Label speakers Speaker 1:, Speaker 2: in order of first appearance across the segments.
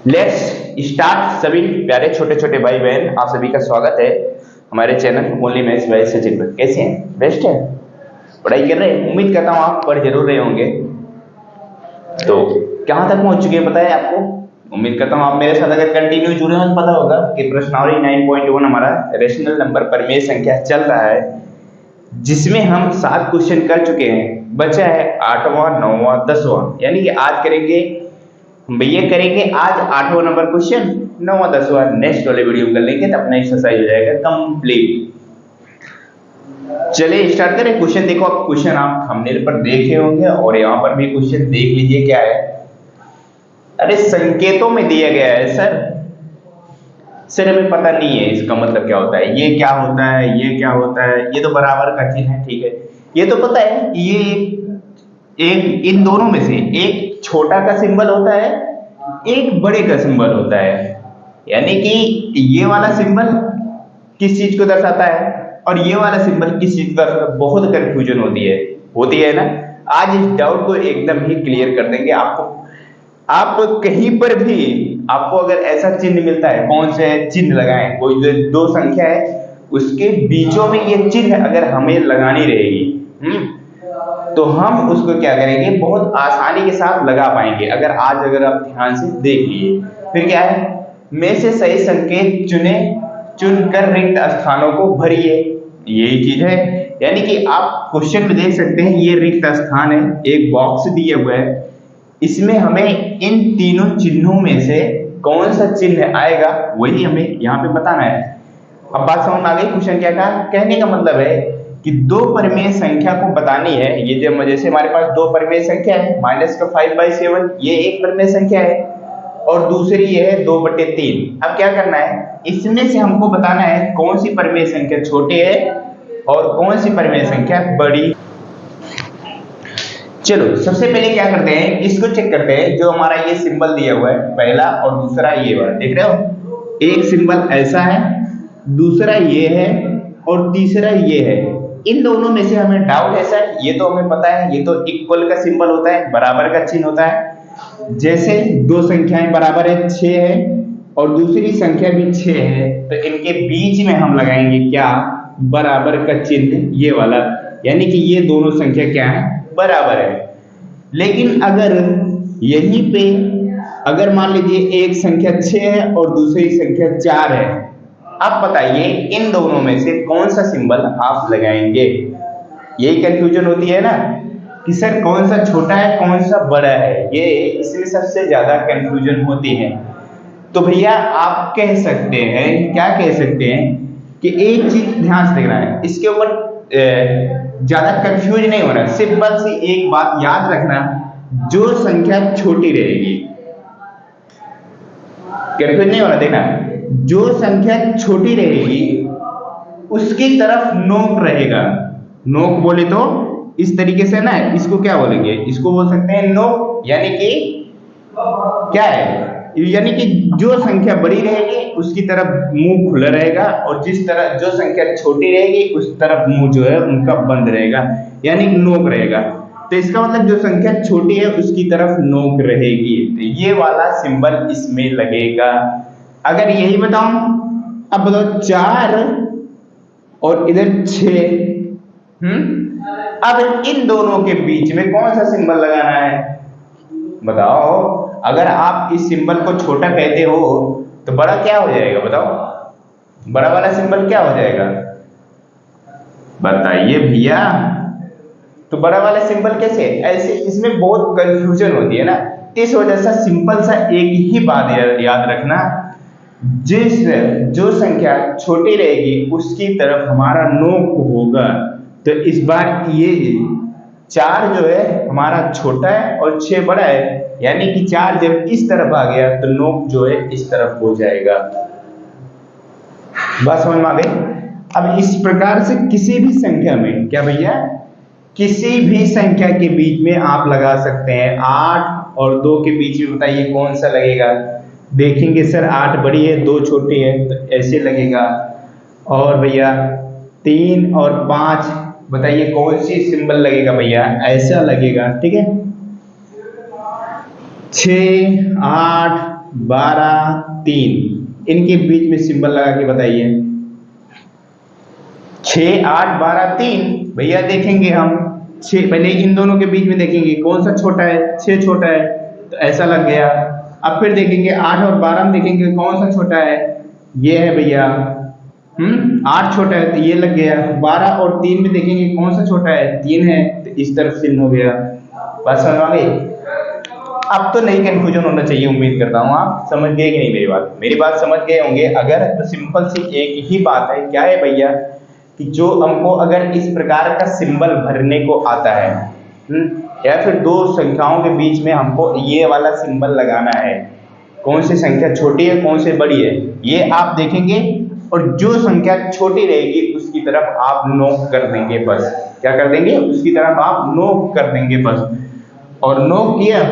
Speaker 1: Let's start. सभी प्यारे छोटे छोटे भाई बहन, आप सभी का स्वागत है हमारे channel only maths by Sachin पर। कैसे हैं? बेस्ट है? पढ़ाई कर रहे हैं? उम्मीद करता हूँ आप पढ़ जरूर रहे होंगे। तो कहाँ तक पहुंच चुके हैं पता है आपको? उम्मीद करता हूँ आप मेरे साथ अगर कंटिन्यू जुड़े हो तो पता होगा कि प्रश्नावली 9.1 हमारा रेशनल नंबर परिमेय संख्या चल रहा है, जिसमें हम 7 क्वेश्चन कर चुके हैं। बचा है 8वां, 9वां, 10वां, यानी कि आज करेंगे भैया करेंगे आज 8वां नंबर क्वेश्चन, 9वां 10वां नेक्स्ट वाले वीडियो में कर लेंगे तो अपना एक्सरसाइज हो जाएगा कंप्लीट। चलिए स्टार्ट करें। क्वेश्चन देखो, आप क्वेश्चन आप थंबनेल पर देखे होंगे और यहाँ पर भी क्वेश्चन देख लीजिए क्या है। अरे संकेतों में दिया गया है सर हमें पता नहीं है इसका मतलब क्या होता है, ये क्या होता है, ये क्या होता है। ये तो बराबर का चिन्ह है, ठीक है, ये तो पता है। ये एक इन दोनों में से एक छोटा का सिंबल होता है, एक बड़े का सिंबल होता है। यानी कि ये वाला सिंबल किस चीज को दर्शाता है और ये वाला सिंबल किस चीज का, बहुत कंफ्यूजन होती है ना। आज इस डाउट को एकदम ही क्लियर कर देंगे आपको। आप कहीं पर भी आपको अगर ऐसा चिन्ह मिलता है, कौन से चिन्ह लगाएं, कोई जो दो संख्या है उसके बीचों में ये चिन्ह अगर हमें लगानी रहेगी तो हम उसको क्या करेंगे, बहुत आसानी के साथ लगा पाएंगे। अगर आप ध्यान से देख लिए, फिर क्या है, में से सही संकेत चुनकर रिक्त स्थानों को भरिए, यही चीज है। यानी कि आप क्वेश्चन में देख सकते हैं ये रिक्त स्थान है, एक बॉक्स दिया हुआ है, इसमें हमें इन तीनों चिन्हों में से कौन सा चिन्ह आएगा वही हमें यहाँ पे बताना है। अब बात समझ में आ गई? क्वेश्चन क्या कहा, कहने का मतलब है कि दो परिमेय संख्या को बतानी है। ये जैसे हमारे पास दो परिमेय संख्या है, -5/7, ये एक परिमेय संख्या है और दूसरी ये है 2/3। अब क्या करना है, इसमें से हमको बताना है कौन सी परिमेय संख्या छोटी है और कौन सी परिमेय संख्या बड़ी। चलो सबसे पहले क्या करते हैं, इसको चेक करते हैं। जो हमारा ये सिंबल दिया हुआ है पहला और दूसरा ये वाला, देख रहे हो, एक सिंबल ऐसा है, दूसरा ये है और तीसरा ये है। इन दोनों में से हमें डाउट है सर, ये तो हमें पता है, ये तो इक्वल का सिंबल होता है, बराबर का चिन्ह होता है। जैसे दो संख्याएं बराबर है, 6 है और दूसरी संख्या भी 6 है, तो इनके बीच में हम लगाएंगे क्या, बराबर का चिन्ह, ये वाला। यानी कि ये दोनों संख्या क्या है, बराबर है। लेकिन अगर यहीं पे अगर मान लीजिए एक संख्या 6 है और दूसरी संख्या 4 है, अब बताइए इन दोनों में से कौन सा सिंबल आप लगाएंगे। यही कंफ्यूजन होती है ना कि सर कौन सा छोटा है कौन सा बड़ा है, ये इसमें सबसे ज्यादा कंफ्यूजन होती है। तो भैया आप कह सकते हैं, क्या कह सकते हैं कि एक चीज ध्यान से देखना है, इसके ऊपर ज्यादा कंफ्यूज नहीं होना, सिंपल सी एक बात याद रखना, जो संख्या छोटी रहेगी, कंफ्यूज नहीं होना, देखना, जो संख्या छोटी रहेगी उसकी तरफ नोक रहेगा। नोक बोले तो इस तरीके से ना, इसको क्या बोलेंगे, इसको बोल सकते हैं नोक। यानी कि क्या है, यानी कि जो संख्या बड़ी रहेगी उसकी तरफ मुंह खुला रहेगा और जिस तरह जो संख्या छोटी रहेगी उस तरफ मुंह जो है उनका बंद रहेगा, यानी नोक रहेगा। तो इसका मतलब जो संख्या छोटी है उसकी तरफ नोक रहेगी, तो ये वाला सिंबल इसमें लगेगा। अगर यही बताऊं, अब बताओ 4 और इधर 6, अब इन दोनों के बीच में कौन सा सिंबल लगाना है बताओ। अगर आप इस सिंबल को छोटा कहते हो तो बड़ा क्या हो जाएगा बताओ, बड़ा वाला सिंबल क्या हो जाएगा बताइए भैया। तो बड़ा वाला सिंबल कैसे, ऐसे इसमें बहुत कंफ्यूजन होती है ना। इस वजह से सिंपल सा एक ही बात याद रखना, जो संख्या छोटी रहेगी उसकी तरफ हमारा नोक होगा। तो इस बार ये 4 जो है हमारा छोटा है और 6 बड़ा है, यानी कि 4 जब इस तरफ आ गया तो नोक जो है इस तरफ हो जाएगा। बात समझ में आ गई? अब इस प्रकार से किसी भी संख्या में, क्या भैया, किसी भी संख्या के बीच में आप लगा सकते हैं। 8 और 2 के बीच में बताइए कौन सा लगेगा। देखेंगे सर 8 बड़ी है 2 छोटी है, तो ऐसे लगेगा। और भैया 3 और 5 बताइए कौन सी सिंबल लगेगा भैया, ऐसा लगेगा, ठीक है। 6, 8, 12, 3 इनके बीच में सिंबल लगा के बताइए। 6, 8, 12, 3 भैया देखेंगे हम 6, पहले इन दोनों के बीच में देखेंगे कौन सा छोटा है, 6 छोटा है तो ऐसा लग गया। अब फिर देखेंगे 8 और 12 में देखेंगे कौन सा छोटा है, ये है भैया 8 छोटा है तो ये लग गया। 12 और 3 में देखेंगे कौन सा छोटा है, 3 है तो इस तरफ चिन्ह हो गया। बात समझ आ गई? अब तो नहीं कंफ्यूजन होना चाहिए, उम्मीद करता हूँ आप समझ गए कि नहीं मेरी बात समझ गए होंगे। अगर तो सिंपल सी एक ही बात है, क्या है भैया कि जो हमको अगर इस प्रकार का सिंबल भरने को आता है या फिर दो संख्याओं के बीच में हमको ये वाला सिंबल लगाना है, कौन सी संख्या छोटी है कौन सी बड़ी है ये आप देखेंगे, और जो संख्या छोटी रहेगी उसकी तरफ आप नोक कर देंगे बस। क्या कर देंगे? उसकी तरफ आप नोक कर देंगे बस। और नोक किया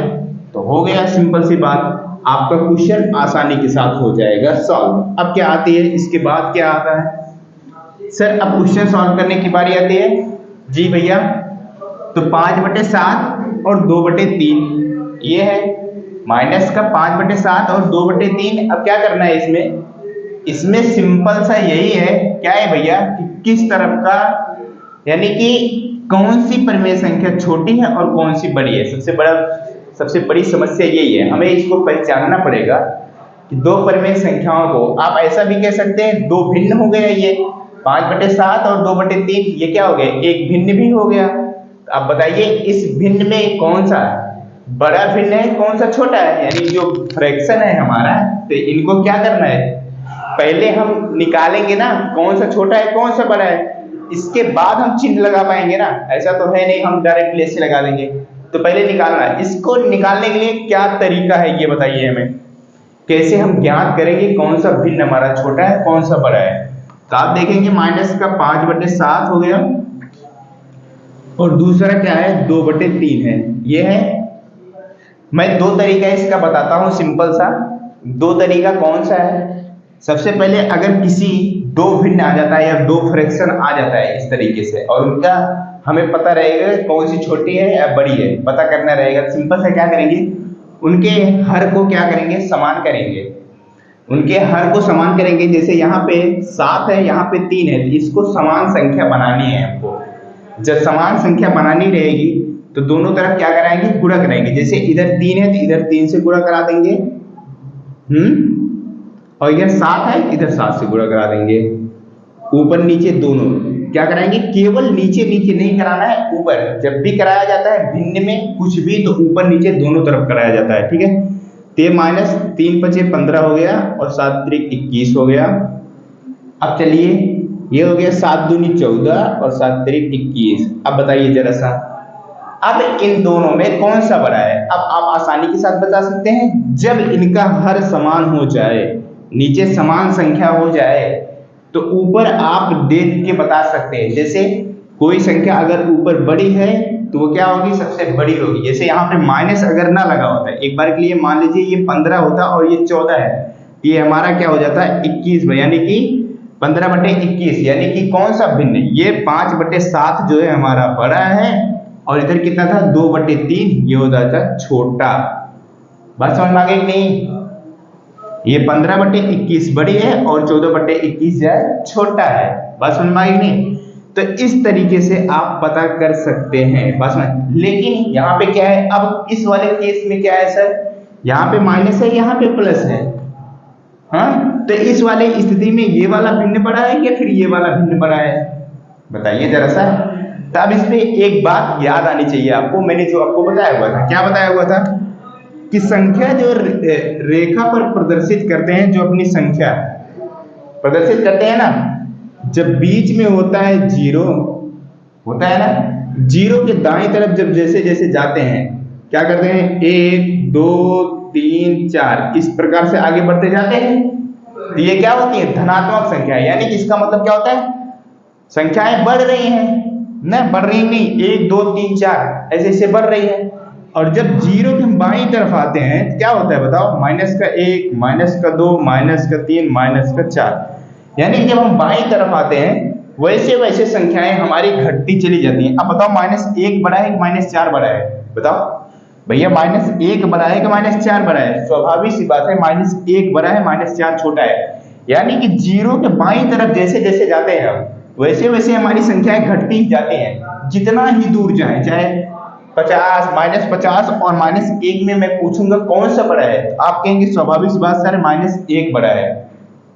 Speaker 1: तो हो गया, सिंपल सी बात, आपका क्वेश्चन आसानी के साथ हो जाएगा सॉल्व। अब क्या आती है इसके बाद, क्या आता है सर? अब क्वेश्चन सॉल्व करने की बारी आती है जी भैया। तो 5/7 और 2/3 ये है, माइनस का 5/7 और 2/3। अब क्या करना है इसमें सिंपल सा यही है, क्या है भैया कि किस तरफ का, यानी कि कौन सी परिमेय संख्या छोटी है और कौन सी बड़ी है। सबसे बड़ी समस्या यही है, हमें इसको पहचानना पड़ेगा कि दो परिमेय संख्याओं को आप ऐसा भी कह सकते हैं दो भिन्न हो गया, ये 5/7 और 2/3 ये क्या हो गया, एक भिन्न भी हो गया। तो आप बताइए इस भिन्न में कौन सा बड़ा भिन्न है कौन सा छोटा है, यानी जो फ्रैक्शन है हमारा, तो इनको क्या करना है पहले हम निकालेंगे ना कौन सा छोटा है कौन सा बड़ा है, इसके बाद हम चिन्ह लगा पाएंगे ना। ऐसा तो है नहीं हम डायरेक्टली ऐसे लगा देंगे, तो पहले निकालना है। इसको निकालने के लिए क्या तरीका है ये बताइए हमें, कैसे हम ज्ञात करेंगे कौन सा भिन्न हमारा छोटा है कौन सा बड़ा है। तो आप देखेंगे माइनस का 5/7 हो गया और दूसरा क्या है 2/3 है, ये है। मैं दो तरीका इसका बताता हूं सिंपल सा। दो तरीका कौन सा है? सबसे पहले अगर किसी दो भिन्न आ जाता है या दो फ्रैक्शन आ जाता है इस तरीके से, और उनका हमें पता रहेगा कौन सी छोटी है या बड़ी है, पता करना रहेगा। सिंपल से क्या करेंगे, उनके हर को क्या करेंगे समान करेंगे, उनके हर को समान करेंगे। जैसे यहाँ पे 7 है यहाँ पे 3 है, तो इसको समान संख्या बनानी है हमको। जब समान संख्या बनानी रहेगी तो दोनों तरफ क्या कराएंगे, गुणा कराएंगे। जैसे इधर 3 है तो इधर 3 से गुणा करा देंगे, और इधर 7 है इधर 7 से गुणा करा देंगे। ऊपर नीचे दोनों क्या कराएंगे, केवल नीचे नीचे नहीं कराना है, ऊपर। जब भी कराया जाता है भिन्न में कुछ भी तो ऊपर नीचे दोनों तरफ कराया जाता है, ठीक है। तो ये -3×5 = 15 हो गया और 7×3 = 21 हो गया। अब चलिए ये हो गया 7×2 = 14 और 7×3 = 21। अब बताइए जरा सा, अब इन दोनों में कौन सा बड़ा है? अब आप आसानी के साथ बता सकते हैं, जब इनका हर समान हो जाए, नीचे समान संख्या हो जाए, तो ऊपर आप देख के बता सकते हैं। जैसे कोई संख्या अगर ऊपर बड़ी है तो वो क्या होगी, सबसे बड़ी होगी। जैसे यहाँ पे माइनस अगर ना लगा होता है, एक बार के लिए मान लीजिए ये 15 होता और ये 14 है, ये हमारा क्या हो जाता है 21, यानी कि 15/21, यानी कि कौन सा भिन्न, ये 5/7 जो है हमारा बड़ा है, और इधर कितना था 2/3, ये हो जाता है छोटा। बात समझ में आ गई कि नहीं? ये 15/21 बड़ी है और 14/21 जो है छोटा है। बात समझ में आ गई नहीं? तो इस तरीके से आप पता कर सकते हैं। बात समझ। लेकिन यहाँ पे क्या है, अब इस वाले केस में क्या है सर, यहाँ पे माइनस है यहाँ पे प्लस है, हाँ, तो इस वाले स्थिति में ये वाला भिन्न बड़ा है या फिर ये वाला भिन्न बड़ा है, बताइए जरा सा। तब इसमें एक बात याद आनी चाहिए आपको, मैंने जो आपको बताया हुआ था, क्या बताया हुआ था कि संख्या जो रेखा पर प्रदर्शित करते हैं, जो अपनी संख्या प्रदर्शित करते हैं ना, जब बीच में होता है 0, होता है ना, 0 के दाएं तरफ जब जैसे जैसे जाते हैं, क्या करते हैं 1 2 3 4 इस प्रकार से आगे बढ़ते जाते हैं, तो ये क्या होती है धनात्मक संख्या, यानी कि इसका मतलब क्या होता है संख्याएं बढ़ रही हैं ना, बढ़ रही नहीं, 1 2 3 4 ऐसे ऐसे बढ़ रही है। और जब 0 के हम बाईं तरफ आते हैं तो क्या होता है बताओ, -1 -2 -3 -4, यानी जब हम बाईं तरफ आते हैं वैसे वैसे संख्याएं हमारी घटती चली जाती हैं। अब बताओ -1 बड़ा है कि -4 बड़ा है? बताओ भैया, -1 बड़ा है कि -4 बड़ा है? स्वाभाविक सी बात है, -1 बड़ा है, -4 छोटा है। यानी कि जीरो के बाईं तरफ जैसे जैसे जाते हैं हम, वैसे वैसे हमारी संख्याएं घटती ही जाती हैं। जितना ही दूर जाए, चाहे 50, -50 और -1 में मैं पूछूंगा कौन सा बड़ा है, आप कहेंगे स्वाभाविक सी बात सर -1 बड़ा है।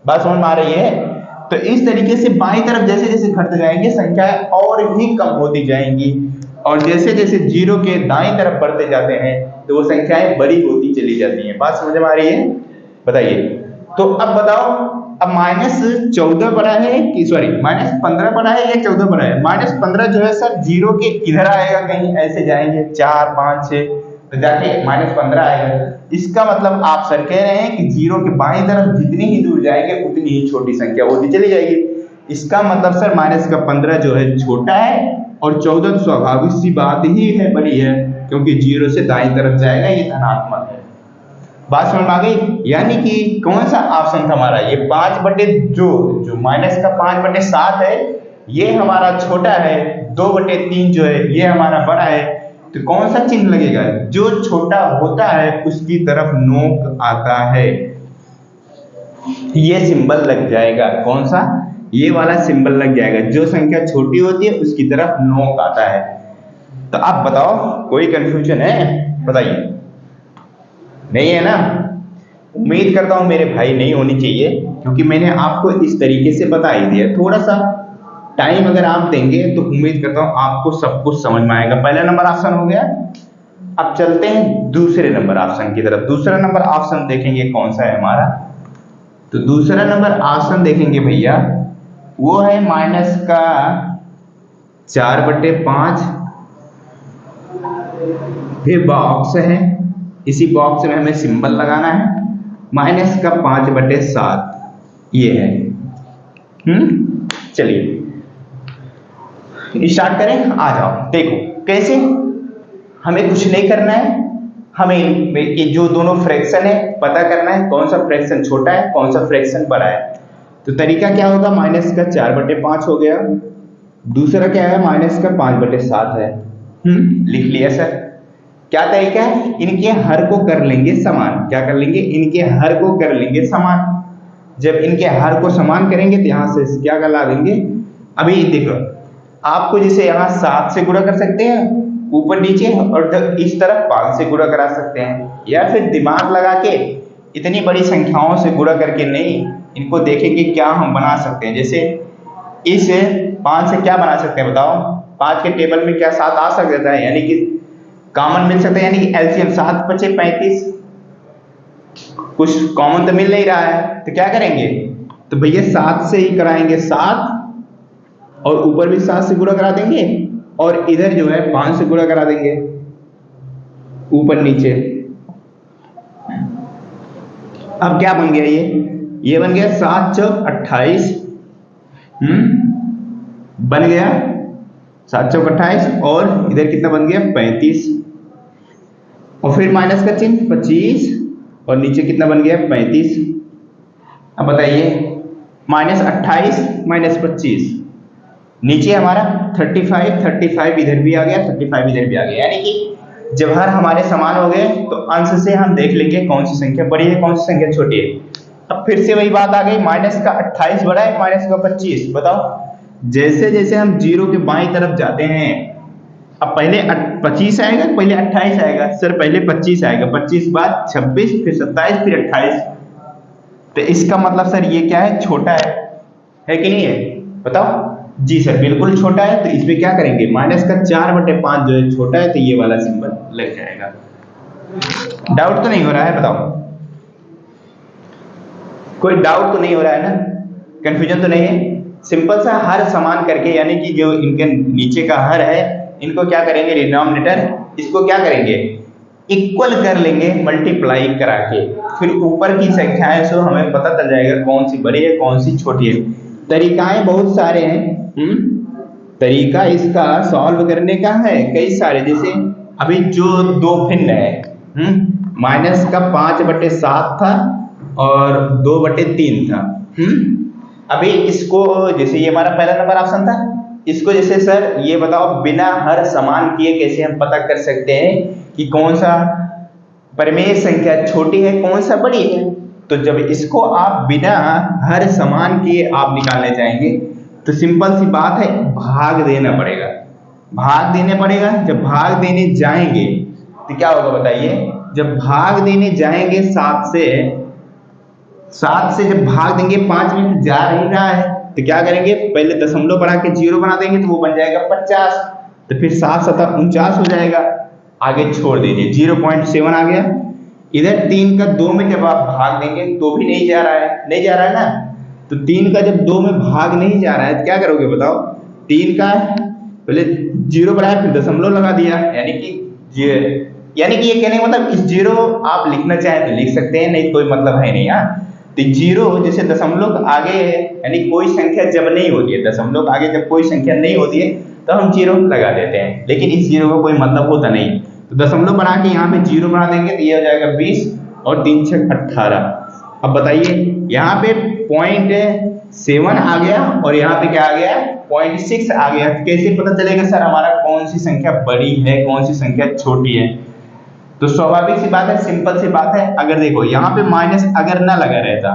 Speaker 1: बात समझ में आ रही है? तो इस तरीके से बाईं तरफ जैसे जैसे घटते जाएंगे संख्याएं और भी कम होती जाएंगी, और जैसे जैसे जीरो के दाईं तरफ बढ़ते जाते हैं तो वो संख्याएं बड़ी होती चली जाती हैं। बात समझ में आ रही है? बताइए। तो अब बताओ, अब -14 बड़ा है कि सॉरी -15 बड़ा है या 14 बड़ा है? -15 जो है सर जीरो के इधर आएगा, कहीं ऐसे जाएंगे 4, 5, 6 तो जाके -15 आएगा। इसका मतलब आप सर कह रहे हैं कि जीरो के बाईं तरफ जितनी ही दूर जाएंगे उतनी ही छोटी संख्या होती चली जाएगी। इसका मतलब सर -15 जो है छोटा है और 14 स्वाभाविक सी बात ही है बड़ी है, क्योंकि जीरो से दाईं तरफ जाएगा, ये धनात्मक है। बात समझ में आ गई? यानी कि कौन सा ऑप्शन था हमारा? ये 5 बटे जो -5/7 है ये हमारा छोटा है, 2/3 जो है ये हमारा बड़ा है। तो कौन सा चिन्ह लगेगा? जो छोटा होता है उसकी तरफ नोक आता है, ये सिंबल लग जाएगा। कौन सा? ये वाला सिंबल लग जाएगा। जो संख्या छोटी होती है उसकी तरफ नोक आता है। तो आप बताओ, कोई कंफ्यूजन है? बताइए। नहीं है ना? उम्मीद करता हूं मेरे भाई नहीं होनी चाहिए, क्योंकि मैंने आपको इस तरीके से बता ही दिया। थोड़ा सा टाइम अगर आप देंगे तो उम्मीद करता हूं आपको सब कुछ समझ में आएगा। पहला नंबर ऑप्शन हो गया। अब चलते हैं दूसरे नंबर ऑप्शन की तरफ। दूसरा नंबर ऑप्शन देखेंगे कौन सा है हमारा। तो दूसरा नंबर ऑप्शन देखेंगे भैया, वो है -4/5। फिर बॉक्स है, इसी बॉक्स में हमें सिंबल लगाना है, -5/7 ये है। चलिए स्टार्ट करें। आ जाओ, देखो कैसे। हमें कुछ नहीं करना है, हमें ये जो दोनों फ्रैक्शन है पता करना है, कौन सा फ्रैक्शन छोटा है कौन सा फ्रैक्शन बड़ा है। तो तरीका क्या होगा? -4/5 हो गया। दूसरा क्या है? -5/7 है। लिख लिया सर। क्या तरीका है? इनके हर को कर लेंगे समान। क्या कर लेंगे? इनके हर को कर लेंगे समान। जब इनके हर को समान करेंगे तो यहां से क्या गला देंगे? अभी देखो, आपको जैसे यहाँ 7 से गुणा कर सकते हैं ऊपर नीचे, और इस तरफ 5 से गुणा करा सकते हैं, या फिर दिमाग लगा के इतनी बड़ी संख्याओं से गुणा करके नहीं, इनको देखेंगे क्या हम बना सकते हैं। जैसे इस 5 से क्या बना सकते हैं बताओ? 5 के टेबल में क्या 7 आ सकता है? यानी कि कॉमन मिल सकता है, यानी कि एलसीएम 7×5 = 35। कुछ कॉमन तो मिल नहीं रहा है, तो क्या करेंगे? तो भैया 7 से ही कराएंगे 7, और ऊपर भी 7 से गुणा करा देंगे, और इधर जो है 5 से गुणा करा देंगे ऊपर नीचे। अब क्या बन गया? ये बन गया 7 चौक 28। बन गया 7 चौक 28, और इधर कितना बन गया? 35, और फिर माइनस का चिन्ह 25, और नीचे कितना बन गया? 35। अब बताइए, -28 -25, नीचे हमारा 35 इधर भी आ गया, 35 इधर भी आ गया। यानी कि जब हर हमारे समान हो गए तो अंश से हम देख लेंगे कौन सी संख्या बड़ी है कौन सी संख्या छोटी है। अब फिर से वही बात आ गई, -28 बड़ा है -25। बताओ, जैसे जैसे हम जीरो के बाईं तरफ जाते हैं, अब पहले 25 आएगा पहले 28 आएगा? सर पहले 25 आएगा, 25 बाद 26, फिर 27, फिर 28। तो इसका मतलब सर ये क्या है? छोटा है कि नहीं है? बताओ। जी सर बिल्कुल छोटा है। तो इसमें क्या करेंगे? -4/5 जो है छोटा है, तो ये वाला सिंबल लग जाएगा। डाउट तो नहीं हो रहा है? बताओ, कोई डाउट तो नहीं हो रहा है ना? कंफ्यूजन तो नहीं है? सिंपल सा हर समान करके, यानी कि जो इनके नीचे का हर है इनको क्या करेंगे? डिनोमिनेटर इसको क्या करेंगे? इक्वल कर लेंगे मल्टीप्लाई करा के। फिर ऊपर की संख्याएं से हमें पता चल जाएगा कौन सी बड़ी है कौन सी छोटी है। तरीकाएं बहुत सारे हैं। तरीका इसका सॉल्व करने का है कई सारे। जैसे अभी जो दो भिन्न है, -5/7 था और 2/3 था। अभी इसको जैसे ये हमारा पहला नंबर ऑप्शन था, इसको जैसे सर ये बताओ बिना हर समान किए कैसे हम पता कर सकते हैं कि कौन सा परिमेय संख्या छोटी है कौन सा बड़ी है। तो जब इसको आप बिना हर समान किए आप निकालने चाहेंगे तो सिंपल सी बात है, भाग देना पड़ेगा। भाग देने पड़ेगा, जब भाग देने जाएंगे तो क्या होगा बताइए, जब भाग देने जाएंगे 7 से जब भाग देंगे 5 में तो जा नहीं रहा है, तो क्या करेंगे पहले दशमलव बढ़ा के 0 बना देंगे तो वो बन जाएगा 50, तो फिर 7 7 49 हो जाएगा। आगे छोड़ दीजिए 0.7 आ गया। इधर 3 का 2 में जब आप भाग देंगे तो भी नहीं जा रहा है, नहीं जा रहा है ना, तो 3 का जब 2 में भाग नहीं जा रहा है तो क्या करोगे बताओ, 3 का पहले 0 बढ़ाया फिर दशमलव लगा दिया, यानी कि ये कहने का मतलब इस 0 आप लिखना चाहें तो लिख सकते हैं, नहीं कोई मतलब है नहीं। तो 0 जैसे दशमलव आगे है, यानी कोई संख्या जब नहीं होती है, दशमलव आगे जब कोई संख्या नहीं होती है तो हम 0 लगा देते हैं, लेकिन इस 0 का कोई मतलब होता नहीं। तो दशमलव बना के यहाँ पे 0 बना देंगे तो ये हो जाएगा 20 और 3 6 18। अब बताइए यहाँ पे 0.7 आ गया और यहाँ पे क्या आ गया 0.6 आ गया। कैसे पता चलेगा सर हमारा कौन सी संख्या बड़ी है कौन सी संख्या छोटी है? तो स्वाभाविक सी बात है, सिंपल सी बात है, अगर देखो यहाँ पे माइनस अगर ना लगा रहता,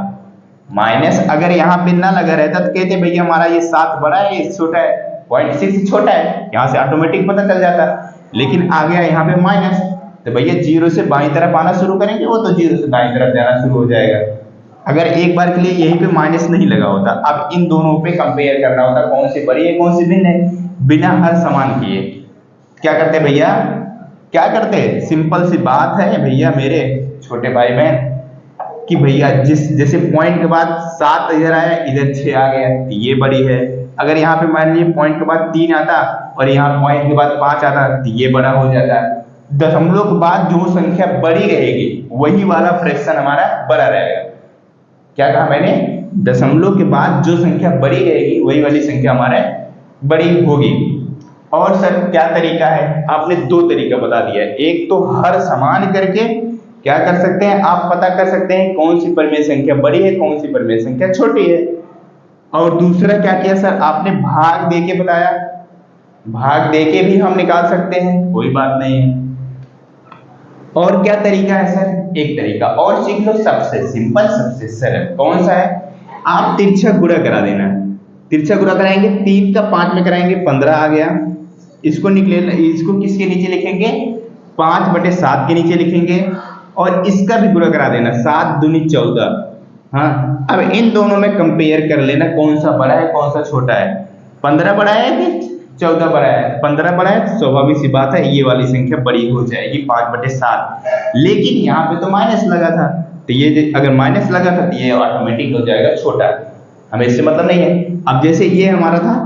Speaker 1: माइनस अगर यहाँ पे ना लगा रहता तो कहते भैया हमारा ये 7 बड़ा है ये छोटा है, 0.6 छोटा है, यहाँ से ऑटोमेटिक पता चल जाता। लेकिन आ गया यहाँ पे माइनस, तो भैया 0 से बाईं तरफ आना शुरू करेंगे वो तो 0 से दाईं तरफ जाना शुरू हो जाएगा। अगर एक बार के लिए यहीं पे माइनस नहीं लगा होता, अब इन दोनों पे कंपेयर करना होता कौन सी बड़ी है कौन सी भिन्न है, बिना हर समान किए क्या करते भैया, क्या करते, सिंपल सी बात है भैया मेरे छोटे भाई बहन कि भैया जैसे पॉइंट के बाद 7 इधर आया इधर 6 आ गया तो ये बड़ी है। अगर यहाँ पे मान लीजिए पॉइंट के बाद 3 आता और यहाँ पॉइंट के बाद 5 आता तो ये बड़ा हो जाता है। दशमलव के बाद जो संख्या बड़ी रहेगी वही वाला फ्रैक्शन हमारा बड़ा रहेगा। क्या कहा मैंने, दशमलव के बाद जो संख्या बड़ी रहेगी वही वाली संख्या हमारे बड़ी होगी। और सर क्या तरीका है, आपने 2 तरीका बता दिया है, एक तो हर समान करके क्या कर सकते हैं आप पता कर सकते हैं कौन सी परिमेय संख्या बड़ी है कौन सी परिमेय संख्या छोटी है, और दूसरा क्या किया सर आपने भाग देके बताया, भाग देके भी हम निकाल सकते हैं कोई बात नहीं है। और क्या तरीका है सर, एक तरीका और सीख लो, सबसे सिंपल सबसे सरल कौन सा है, आप तिरछा गुणा करा देना। तिरछा गुणा कराएंगे 3 का 5 में कराएंगे 15 आ गया, इसको इसको किसके नीचे लिखेंगे 5/7 के नीचे लिखेंगे, और इसका भी गुणा करा देना 7 दूनी 14। हाँ, अब इन दोनों में कंपेयर कर लेना कौन सा बड़ा है कौन सा छोटा है, 15 बड़ा है कि 14 बड़ा है, 15 बड़ा है तो स्वाभाविक सी बात है ये वाली संख्या बड़ी हो जाएगी 5/7। लेकिन यहाँ पे तो माइनस लगा था तो ये अगर माइनस लगा था तो ये ऑटोमेटिक हो जाएगा छोटा, हमें इससे मतलब नहीं है। अब जैसे ये हमारा था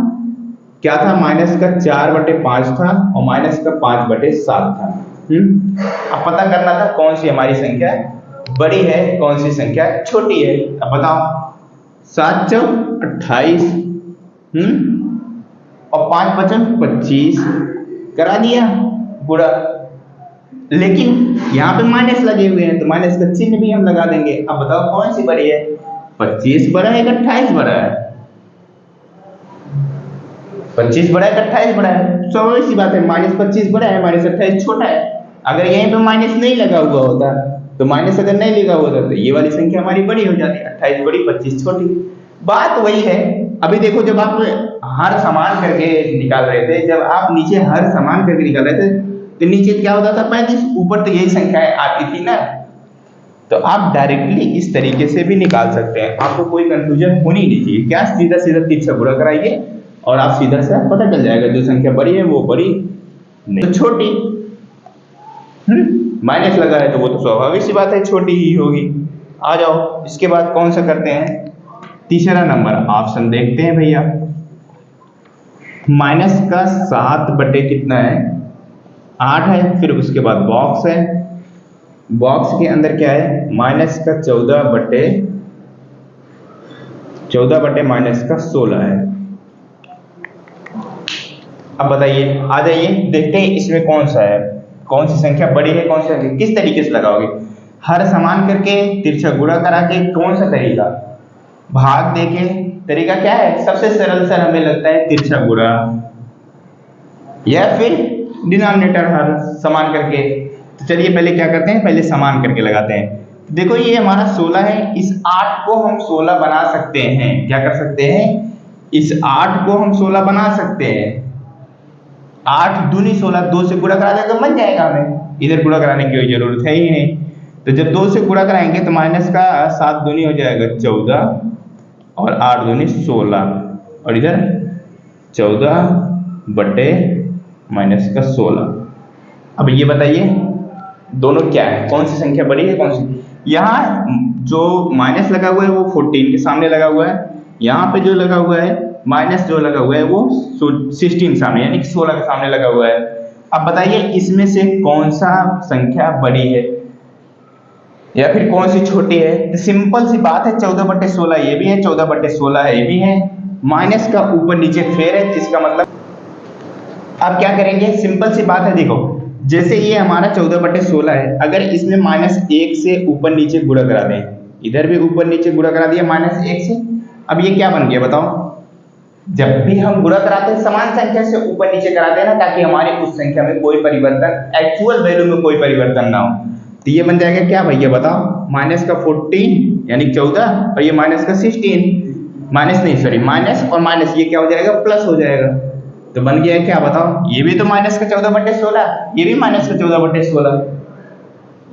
Speaker 1: क्या था, माइनस का 4/5 था और माइनस का 5/7 था। अब पता करना था कौन सी हमारी संख्या बड़ी है कौन सी संख्या छोटी है। अब बताओ 7 चौक 28 और 5 पचम 25 करा दिया गुणा, लेकिन यहाँ पे माइनस लगे हुए हैं तो माइनस का चिन्ह भी हम लगा देंगे। अब बताओ कौन सी बड़ी है, 25 बड़ा है 28 बड़ा है, 25 बड़ा है 28 बड़ा है, स्वाभाविक सी बात है -25 बड़ा है -28 छोटा है। अगर यहीं पे माइनस नहीं लगा हुआ होता तो माइनस अगर नहीं लगा हुआ होता तो ये वाली संख्या हमारी बड़ी हो जाती, 28 बड़ी 25 छोटी। बात वही है। अभी देखो जब आप हर समान करके निकाल रहे थे, जब आप नीचे हर समान करके निकाल रहे थे तो नीचे क्या होता था 35, ऊपर तो यही संख्याएं आती थी ना। तो आप डायरेक्टली इस तरीके से भी निकाल सकते हैं, आपको कोई कंफ्यूजन होनी नहीं चाहिए। क्या सीधा सीधा 3 से गुणा कराइए और आप सीधा से पता चल जाएगा जो संख्या बड़ी है वो बड़ी नहीं तो छोटी। माइनस लगा है तो वो तो स्वाभाविक सी बात है छोटी ही होगी। आ जाओ इसके बाद कौन सा करते हैं, तीसरा नंबर ऑप्शन देखते हैं भैया। माइनस का 7 बटे कितना है 8 है, फिर उसके बाद बॉक्स है, बॉक्स के अंदर क्या है माइनस का 14 बटे माइनस का 16 है। अब बताइए आ जाइए देखते हैं इसमें कौन सा है, कौन सी संख्या बड़ी है कौन सी संख्या, किस तरीके से लगाओगे, हर समान करके तिरछा गुणा करा के, कौन सा तरीका, भाग देके तरीका क्या है? सबसे सरल सर हमें लगता है तिरछा गुणा या फिर डिनोमिनेटर हर समान करके। तो चलिए पहले क्या करते हैं, पहले समान करके लगाते हैं। देखो ये हमारा 16 है, इस 8 को हम 16 बना सकते हैं। क्या कर सकते हैं? इस 8 को हम 16 बना सकते हैं। 8 दूनी 16, 2 से गुणा करा देगा तो बन जाएगा, हमें इधर गुणा कराने की कोई जरूरत है ही नहीं। तो जब 2 से गुणा कराएंगे तो माइनस का 7 दूनी हो जाएगा 14 और 8 दूनी 16 और इधर 14 बटे माइनस का 16। अब ये बताइए दोनों क्या है, कौन सी संख्या बड़ी है कौन सी? यहाँ जो माइनस लगा हुआ है वो 14 के सामने लगा हुआ है, यहाँ पे जो लगा हुआ है माइनस जो लगा हुआ है वो 16 सामने यानी कि 16 के सामने लगा हुआ है। अब बताइए इसमें से कौन सा संख्या बड़ी है या फिर कौन सी छोटी है? तो सिंपल सी बात है, 14 बटे 16 ये भी है, 14 बटे 16 ये भी है, माइनस का ऊपर नीचे फेर है, इसका मतलब अब क्या करेंगे? सिंपल सी बात है, देखो जैसे ये हमारा 14 बटे 16 है, अगर इसमें -1 से ऊपर नीचे गुणा करा दें, इधर भी ऊपर नीचे गुणा करा दिया -1 से, अब ये क्या बन गया बताओ? जब भी हम गुणा कराते हैं समान संख्या से ऊपर नीचे करा देना ताकि हमारी उस संख्या में कोई परिवर्तन, एक्चुअल वैल्यू में कोई परिवर्तन ना हो। तो ये बन जाएगा क्या भैया बताओ? माइनस का 14 यानी 14 और ये माइनस का 16, माइनस नहीं सॉरी माइनस और माइनस ये क्या हो जाएगा? प्लस हो जाएगा। तो बन गया क्या बताओ? ये भी तो माइनस का 14 बटे 16, ये भी माइनस का 14 बटे 16,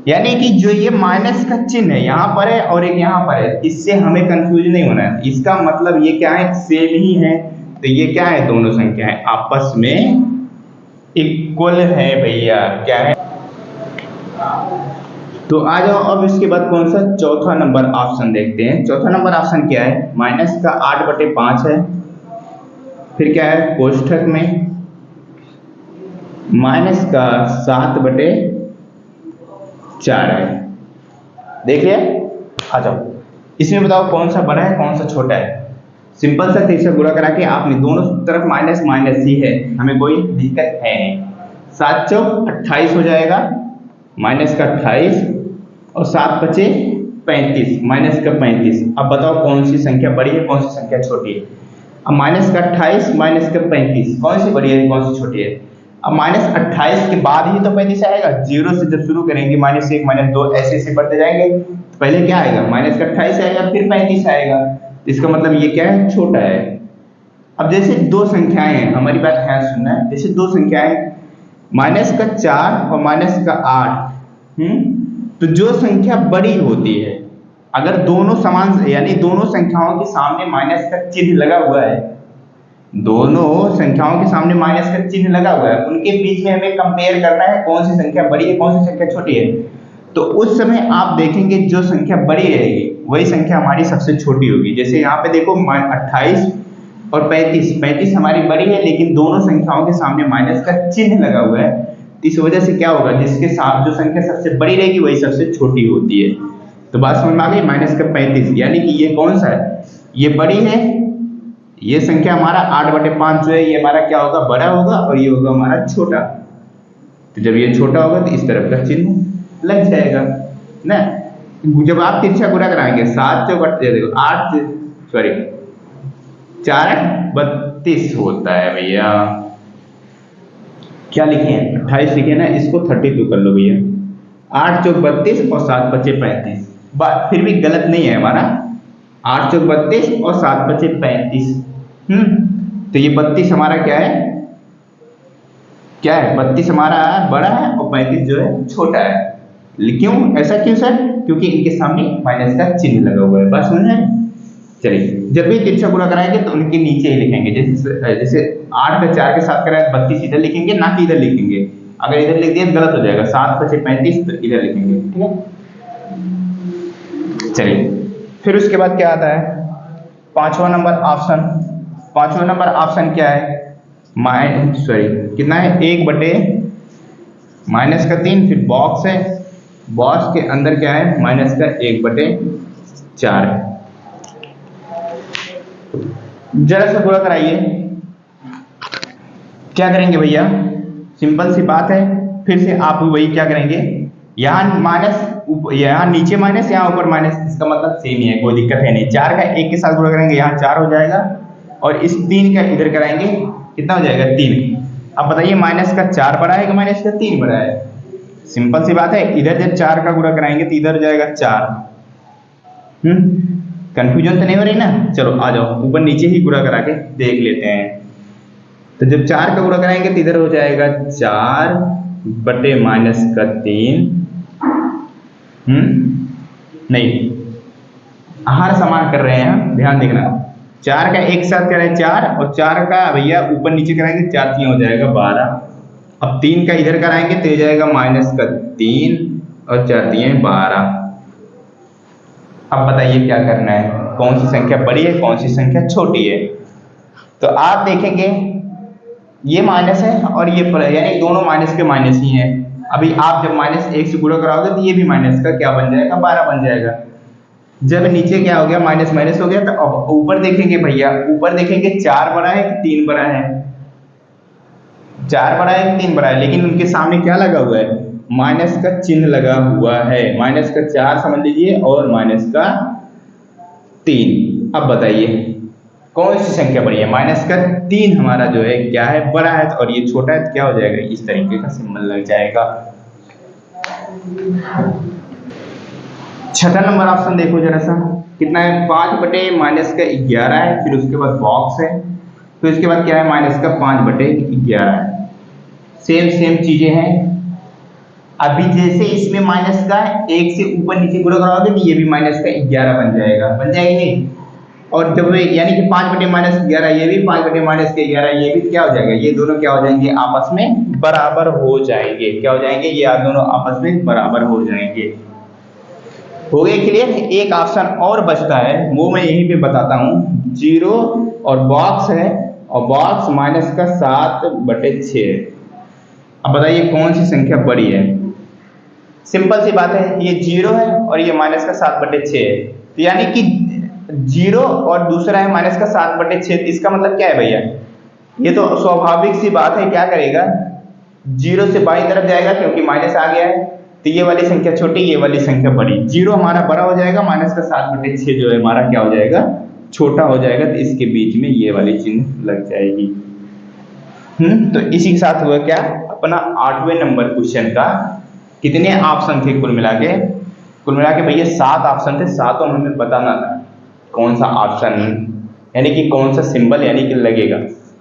Speaker 1: यानी कि जो ये माइनस का चिन्ह है यहाँ पर है और एक यहाँ पर है, इससे हमें कंफ्यूज नहीं होना है। इसका मतलब ये क्या है? सेम ही है। तो ये क्या है? दोनों संख्याएं आपस में इक्वल है भैया। क्या है? तो आ जाओ अब इसके बाद कौन सा चौथा नंबर ऑप्शन देखते हैं। चौथा नंबर ऑप्शन क्या है? माइनस का 8 बटे 5 है, फिर क्या है कोष्ठक में माइनस का 7 बटे 4 है। देखिए आ जाओ इसमें बताओ कौन सा बड़ा है कौन सा छोटा है? सिंपल सा तिरछा गुणा करा के आपने दोनों तरफ माइनस माइनस ही है, हमें कोई दिक्कत है नहीं। 7 चौक 28 हो जाएगा, माइनस का 28 और 7 बचे 35, माइनस का 35। अब बताओ कौन सी संख्या बड़ी है कौन सी संख्या छोटी है? अब माइनस का 28 माइनस का 35 कौन सी बड़ी है कौन सी छोटी है? अब -28 के बाद ही तो 35 आएगा। 0 से जब शुरू करेंगे -1 -2 ऐसे ऐसे बढ़ते जाएंगे, पहले क्या आएगा? -28 आएगा फिर 35 आएगा। इसका मतलब ये क्या है? छोटा है। अब जैसे दो संख्याएं हैं, हमारी बात ध्यान सुनना है, जैसे दो संख्याएं माइनस का 4 और माइनस का 8, तो जो संख्या बड़ी होती है अगर दोनों समान यानी दोनों संख्याओं के सामने माइनस का चिन्ह लगा हुआ है, दोनों संख्याओं के सामने माइनस का चिन्ह लगा हुआ है, उनके बीच में हमें कंपेयर करना है कौन सी संख्या बड़ी है कौन सी संख्या छोटी है। तो उस समय आप देखेंगे जो संख्या बड़ी रहेगी वही संख्या हमारी सबसे छोटी होगी। जैसे यहाँ पे देखो 28 और 35 हमारी बड़ी है लेकिन दोनों संख्याओं के सामने माइनस का चिन्ह लगा हुआ है, इस वजह से क्या होगा? जिसके साथ जो संख्या सबसे बड़ी रहेगी वही सबसे छोटी होती है। तो बात समझ में आ गई? माइनस का 35 यानी कि ये कौन सा है? ये बड़ी है, ये संख्या हमारा 8 बटे 5 जो है ये हमारा क्या होगा? बड़ा होगा और ये होगा हमारा छोटा। तो जब ये छोटा होगा तो इस तरफ का चिन्ह लग जाएगा ना। जब आप तिरछा गुणा कराएंगे 7 चौक 8 सॉरी 4 32 होता है भैया। क्या लिखे? 28 लिखे ना, इसको 32 कर लो भैया। 8 चौक 32 और 7 बचे 35, बात फिर भी गलत नहीं है हमारा। 8 चौक 32 और 7 बचे 35। तो ये 32 हमारा क्या है? क्या है? 32 हमारा बड़ा है और 35 जो है छोटा है। क्यों? ऐसा क्यों सर? क्योंकि इनके सामने माइनस का चिन्ह लगा हुआ है। बस समझ में? चलिए जब भी तिरछा गुणा कराएंगे तो उनके नीचे ही लिखेंगे। जैसे 8 का 4 के साथ कराए 32 इधर लिखेंगे ना कि इधर लिखेंगे। अगर इधर लिख दिया गलत हो जाएगा। 7 बचे 35 तो इधर लिखेंगे। ठीक है, चलिए फिर उसके बाद क्या आता है? पांचवा नंबर ऑप्शन। पांचवा नंबर ऑप्शन क्या है? कितना है? 1 बटे माइनस का 3, फिर बॉक्स है, बॉक्स के अंदर क्या है? माइनस का 1 बटे 4 है। जरा सा गुणा कराइए। क्या करेंगे भैया? सिंपल सी बात है, फिर से आप वही क्या करेंगे? यहाँ माइनस यहाँ नीचे माइनस, यहाँ ऊपर माइनस, इसका मतलब सेम ही है, कोई दिक्कत है नहीं। 4 का 1 के साथ गुणा करेंगे, यहाँ 4 हो जाएगा, और इस 3 का इधर कराएंगे, कितना हो जाएगा 3। अब बताइए माइनस का 4 बड़ा है कि माइनस का 3 बड़ा है? सिंपल सी बात है, इधर जब 4 का गुणा कराएंगे तो इधर हो जाएगा 4। कंफ्यूजन तो नहीं हो रही ना? चलो आ जाओ, ऊपर नीचे ही गुणा करा के देख लेते हैं। तो जब 4 का गुणा कराएंगे तो इधर हो जाएगा 4 बटे माइनस का 3। नहीं, आहार समान कर रहे हैं हम, ध्यान देखना। 4 का एक साथ करें 4, और 4 का भैया ऊपर नीचे कराएंगे, 4 3 हो जाएगा 12। अब 3 का इधर कराएंगे तो हो जाएगा माइनस का 3, और 4 3 12। अब बताइए क्या करना है, कौन सी संख्या बड़ी है, कौन सी संख्या छोटी है? तो आप देखेंगे ये माइनस है और ये प्लस, यानी दोनों माइनस के माइनस ही हैं। अभी आप जब -1 से गुणा कराओगे तो ये भी माइनस का क्या बन जाएगा, 12 बन जाएगा। जब नीचे क्या हो गया, माइनस माइनस हो गया, तो अब ऊपर देखेंगे भैया, ऊपर देखेंगे 4 बड़ा है कि 3 बड़ा है? 4 बड़ा है कि 3 बड़ा है? लेकिन उनके सामने क्या लगा हुआ है, माइनस का चिन्ह लगा हुआ है। माइनस का 4 समझ लीजिए और माइनस का 3। अब बताइए कौन सी संख्या बड़ी है? माइनस का 3 हमारा जो है क्या है, बड़ा है, और ये छोटा है, तो क्या हो जाएगा, इस तरीके का सिंबल लग जाएगा। छठा नंबर ऑप्शन देखो जरा सा, कितना है, 5 बटे माइनस का 11 है, फिर उसके बाद बॉक्स है, फिर उसके बाद क्या है, माइनस का 5 बटे 11 है। सेम चीजें हैं। अभी जैसे इसमें माइनस का 1 से ऊपर नीचे गुणा कराओगे तो ये भी माइनस का 11 बन जाएगा, बन जाएंगे। और जब यानी कि 5 बटे माइनस 11, ये भी 5 बटे माइनस के 11, ये भी क्या हो जाएगा, ये दोनों क्या हो जाएंगे, आपस में बराबर हो जाएंगे। क्या हो जाएंगे, ये दोनों आपस में बराबर हो जाएंगे। हो गए क्लियर? एक ऑप्शन और बचता है, वो मैं यहीं पे बताता हूँ। 0 और बॉक्स है, और बॉक्स माइनस का 7 बटे 6। अब बताइए कौन सी संख्या बड़ी है? सिंपल सी बात है, ये 0 है और ये माइनस का 7 बटे 6 है, तो यानी कि 0 और दूसरा है माइनस का 7 बटे 6। इसका मतलब क्या है भैया, ये तो स्वाभाविक सी बात है, क्या करेगा, 0 से बाईं तरफ जाएगा क्योंकि माइनस आ गया है, तो ये वाली संख्या छोटी, ये वाली संख्या बड़ी। 0 हमारा बड़ा हो जाएगा, माइनस का 7 बटे 6 जो है हमारा क्या हो जाएगा, छोटा हो जाएगा, तो इसके बीच में ये वाली चिन्ह लग जाएगी। तो इसी के साथ हुआ क्या, अपना 8वें नंबर क्वेश्चन का कितने ऑप्शन थे कुल मिला के भैया 7 ऑप्शन थे, सातों हमें बताना था कौन सा ऑप्शन यानी कि कौन सा सिंबल यानी कि लगेगा।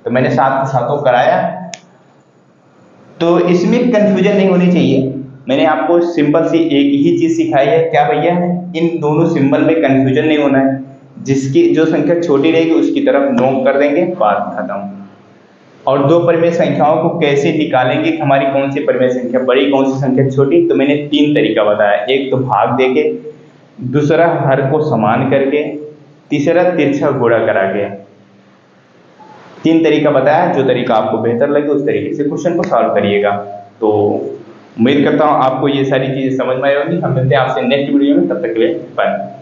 Speaker 1: तो मैंने 7 के सातों कराया, तो इसमें कंफ्यूजन नहीं होनी चाहिए। मैंने आपको सिंपल सी एक ही चीज सिखाई है, क्या भैया, इन दोनों सिंबल में कंफ्यूजन नहीं होना है। जिसकी जो संख्या छोटी रहेगी उसकी तरफ नोक कर देंगे, बात खत्म। और दो परिमेय संख्याओं को कैसे निकालेंगे, हमारी कौन सी परिमेय संख्या बड़ी, कौन सी संख्या छोटी, तो मैंने 3 तरीका बताया। एक तो भाग देके, दूसरा हर को समान करके, तीसरा तिरछा गुणा करा के। 3 तरीका बताया, जो तरीका आपको बेहतर लगे उस तरीके से क्वेश्चन को सॉल्व करिएगा। तो उम्मीद करता हूँ आपको ये सारी चीजें समझ में आई होंगी। हम मिलते हैं आपसे नेक्स्ट वीडियो में, तब तक के लिए बाय।